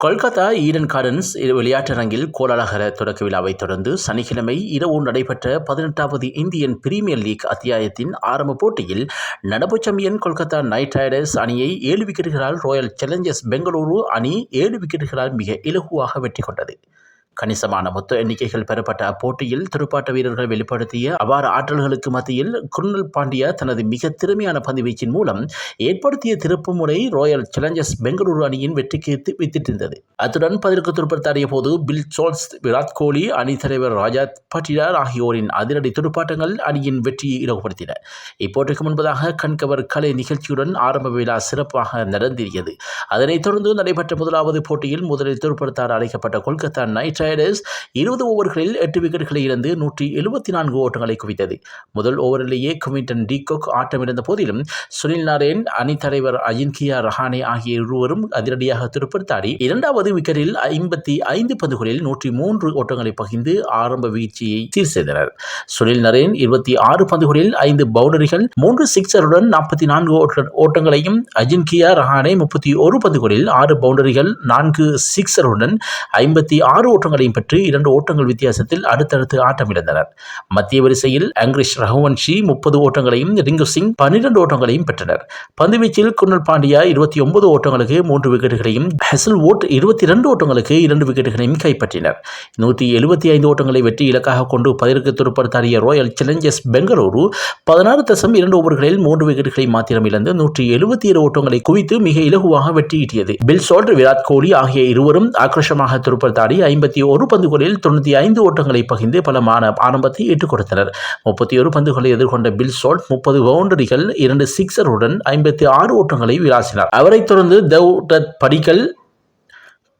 Kolkata Eden gardens விளையாட்டரங்கில் கோலாகல தொடக்க விழாவை தொடர்ந்து சனிக்கிழமை இரவு நடைபெற்ற 18வது இந்தியன் பிரீமியர் லீக் அத்தியாயத்தின் ஆரம்ப போட்டியில் நடப்பு சாம்பியன் கொல்கத்தா நைட் ரைடர்ஸ் அணியை 7 விக்கெட்டுகளால் ராயல் சேலஞ்சர்ஸ் பெங்களூரு அணி 7 விக்கெட்டுகளால் மிக இலகுவாக வெற்றி கொண்டது. கணிசமான மொத்த எண்ணிக்கைகள் பெறப்பட்ட அப்போட்டியில் துடுப்பாட்ட வீரர்கள் வெளிப்படுத்திய அபார ஆற்றல்களுக்கு மத்தியில் குருணல் பாண்டியா தனது மிக திறமையான பந்துவீச்சின் மூலம் ஏற்படுத்திய திருப்பு முறை ராயல் சேலஞ்சர்ஸ் பெங்களூரு அணியின் வெற்றிக்கு வித்திட்டிருந்தது. அத்துடன் பதிலுக்கு துடுப்படுத்தாடிய போது பில் சோல்ஸ், விராட் கோலி, அணித் தலைவர் ரஜாத் பட்டிதார் ஆகியோரின் அதிரடி துடுப்பாட்டங்கள் அணியின் வெற்றியை இலகுபடுத்தின. இப்போட்டிக்கு முன்பதாக கண்கவர் கலை நிகழ்ச்சியுடன் ஆரம்ப விழா சிறப்பாக நடந்தேறியது. அதனைத் தொடர்ந்து நடைபெற்ற முதலாவது போட்டியில் முதலில் துடுப்படுத்தாட அழைக்கப்பட்ட கொல்கத்தா நைட் ரைடர்ஸ் 20 ஓவர்களில் 8 விக்கெட்டுகளை இழந்து 174 ஓட்டங்களை குவித்தது. முதல் ஓவரிலேயே குவிண்டன் டீகாக் ஆட்டமிழந்த போதிலும் சுனில் நாராயண், அணித் தலைவர் அஜின்கியா ரஹானே ஆகிய இருவரும் அதிரடியாக துடுப்படுத்தாடி இரண்டாவது விக்கெட்டில் 55 பந்துகளில் 103 ஓட்டங்களை பகிர்ந்து ஆரம்ப வீழ்ச்சியை சீர் செய்தனர். சுனில் நாராயண் 26 பந்துகளில் 5 பவுண்டரிகள், 3 சிக்ஸருடன் 44 ஓட்டங்களையும், அஜின்கியா ரஹானே 31 பந்துகளில் 6 பவுண்டரிகள், 4 சிக்ஸருடன் 56 ஓட்டங்களையும் பெற்று 2 ஓட்டங்கள் வித்தியாசத்தில் அடுத்தடுத்து ஆட்டமிழந்தனர். மத்திய வரிசையில் ஆங்கிரிஷ் ரகுவன்ஷி 30 ஓட்டங்களையும், ரிங்கு சிங் 12 ஓட்டங்களையும் பெற்றனர். பந்துவீச்சில் குருணல் பாண்டியா 29 ஓட்டங்களுக்கு 3 விக்கெட்டுகளையும், ஹெசல்வுட் 22 ஓட்டங்களுக்கு 2 விக்கெட்டுகளையும் கைப்பற்றினர். 175 ஓட்டங்களை வெற்றி இலக்காக கொண்டு பதிலுக்கு துடுப்படுத்தாடிய ராயல் சேலஞ்சர்ஸ் பெங்களூரு 16.2 ஓவர்களில் 3 விக்கெட்டுகளை மாத்திரம் இழந்து 177 ஓட்டங்களை குவித்து மிக இலகுவாக வெற்றியீட்டியது. பில் சோல்ட், விராட் கோலி ஆகிய இருவரும் ஆக்ரோஷமாக துடுப்படுத்தாடி 51 பந்துகளில் 95 ஓட்டங்களை பகிர்ந்து பலமான ஆரம்பத்தை ஏற்றுக் கொடுத்தனர். 31 பந்துகளை எதிர்கொண்ட பில் சோல்ட் 30 பவுண்டரிகள், 2 சிக்ஸருடன் 56 ஓட்டங்களை விளாசினார். அவரைத் தொடர்ந்து தேவ்தத் படிக்கல்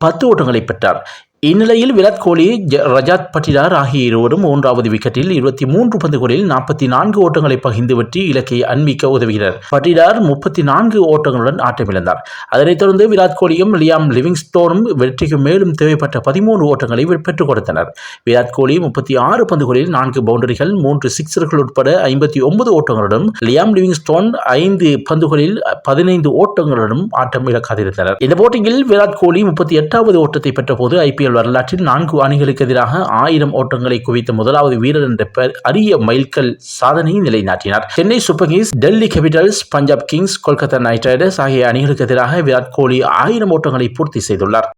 10 ஓட்டங்களை பெற்றார். இந்நிலையில் விராட் கோலி, ரஜாத் பட்டிதார் ஆகிய இருவரும் 1வது விக்கெட்டில் 23 பந்துகளில் 44 ஓட்டங்களை பகிர்ந்து வெற்றி இலக்கை அண்மிக்க உதவினர். பட்டிதார் 34 ஓட்டங்களுடன் ஆட்டமிழந்தார். அதனைத் தொடர்ந்து விராட் கோலியும் லியாம் லிவிங்ஸ்டோனும் வெற்றிக்கு மேலும் தேவைப்பட்ட 13 ஓட்டங்களை பெற்றுக் கொடுத்தனர். விராட் கோலி 36 பந்துகளில் 4 பவுண்டரிகள், 3 சிக்ஸர்கள் உட்பட 59 ஓட்டங்களுடன், லியாம் லிவிங்ஸ்டோன் 5 பந்துகளில் 15 ஓட்டங்களுடன் ஆட்டம் இழக்காதிருந்தனர். இந்த போட்டியில் விராட் கோலி 38வது ஓட்டத்தை பெற்ற போது ஐபிஎல் வரலாற்றில் 4 அணிகளுக்கு எதிராக 1000 ஓட்டங்களை குவித்த முதலாவது வீரர் என்ற அரிய மைல்கல் சாதனையை நிலைநாட்டினார். Chennai Super Kings, Delhi Capitals, Punjab Kings, Kolkata Knight Riders ஆகிய அணிகளுக்கு எதிராக விராட் கோலி 1000 ஓட்டங்களை பூர்த்தி செய்துள்ளார்.